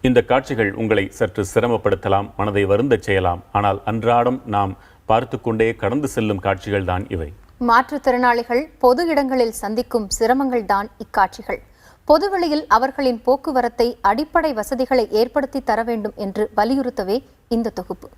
இந்த காட்சிகள் உங்களை சற்று சிரமப்படுத்தலாம், மனதை வருந்தச் செய்யலாம். ஆனால் அன்றாடம் நாம் பார்த்து கொண்டே கடந்து செல்லும் காட்சிகள் தான் இவை. மாற்றுத்திறனாளிகள் பொது இடங்களில் சந்திக்கும் சிரமங்கள் தான் இக்காட்சிகள். பொதுவெளியில் அவர்களின் போக்குவரத்தை அடிப்படை வசதிகளை ஏற்படுத்தி தர வேண்டும் என்று வலியுறுத்தவே இந்த தொகுப்பு.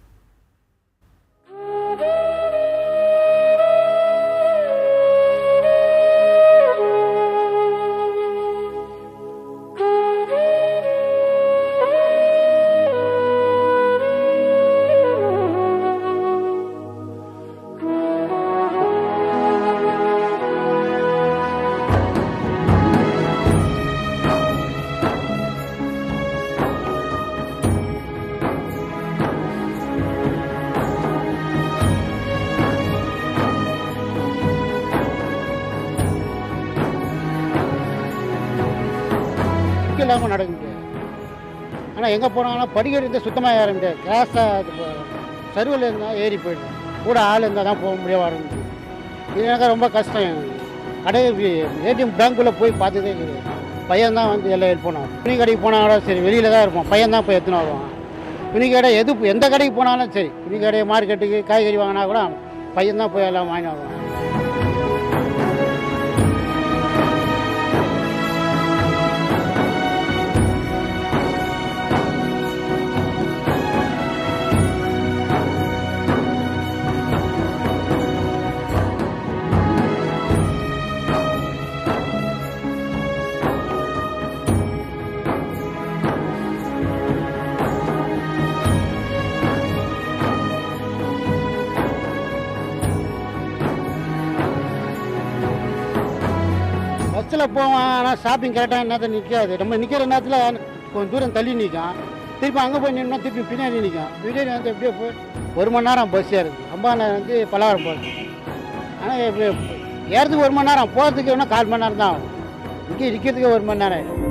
இல்லாமல் நடக்க முடியாது. ஆனால் எங்கே போனாலும் படிக்கட்டு இருந்தால் சுத்தமாக ஏற முடியாது. கிளாஸாக சர்வல் இருந்தால் ஏறி போயிடும். கூட ஆள் இருந்தால் தான் போக முடியாது, வர முடியும். இது எனக்கு ரொம்ப கஷ்டம். எனக்கு கடை ஏடிஎம் பேங்க்குள்ளே போய் பார்த்ததே கிடையாது. பையன் தான் வந்து எல்லாம் ஹெல்ப் பண்ணுவான். துணி கடைக்கு போனால் கூட சரி, வெளியில் தான் இருப்போம். பையன் தான் போய் எடுத்துன்னு வருவான். துணி கடை எந்த கடைக்கு போனாலும் சரி, துணி கடை மார்க்கெட்டுக்கு காய்கறி வாங்கினா கூட பையன் தான் போய் எல்லாம் வாங்கி வருவான். பஸ்ஸில் போவான், ஆனால் ஷாப்பிங் கரெக்டாக நேரத்தில் நிற்காது. நம்ம நிற்கிற நேரத்தில் கொஞ்சம் தூரம் தள்ளி நிற்கும். திருப்பி அங்கே போய் நின்னா திருப்பி பின்னாடி நிற்கும். பின்னாடி வந்து எப்படியோ போய் 1 மணி நேரம் பஸ் ஏறுது. ரொம்ப நேரம் வந்து பலகாரம் போகுது. ஆனால் ஏறதுக்கு 1 மணி நேரம், போகிறதுக்கு வேணால் 1/4 மணி நேரம் தான் ஆகும். இங்கே நிற்கிறதுக்கு 1 மணி நேரம் ஆகிடும்.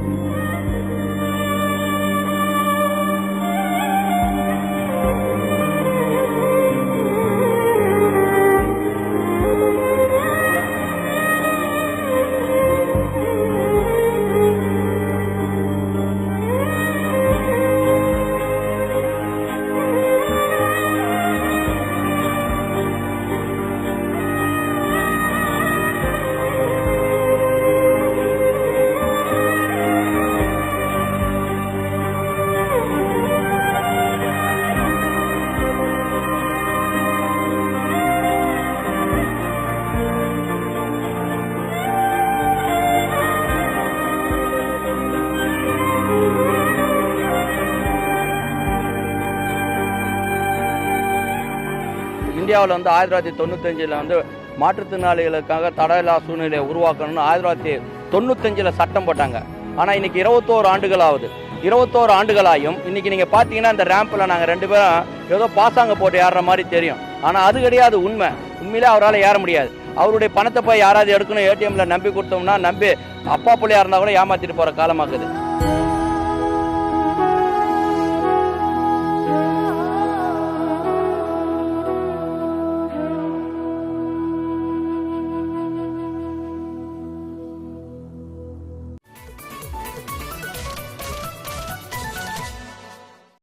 இந்தியாவில் வந்து 1995 வந்து மாற்றுத்திறனாளிகளுக்காக தடையில்லா சூழ்நிலையை உருவாக்கணும்னு 1995 சட்டம் போட்டாங்க. ஆனால் இன்னைக்கு 21 ஆண்டுகள் ஆகுது. 21 ஆண்டுகளாயும் இன்னைக்கு நீங்கள் பார்த்தீங்கன்னா இந்த ரேம்பில் நாங்கள் 2 பேரும் ஏதோ பாசாங்க போட்டு ஏறுற மாதிரி தெரியும். ஆனால் அது கிடையாது உண்மை. உண்மையிலே அவரால் ஏற முடியாது. அவருடைய பணத்தை போய் யாராவது எடுக்கணும், ஏடிஎம்ல நம்பி கொடுத்தோம்னா நம்பி அப்பா பிள்ளையா இருந்தால் கூட ஏமாற்றிட்டு போகிற காலமாக்குது.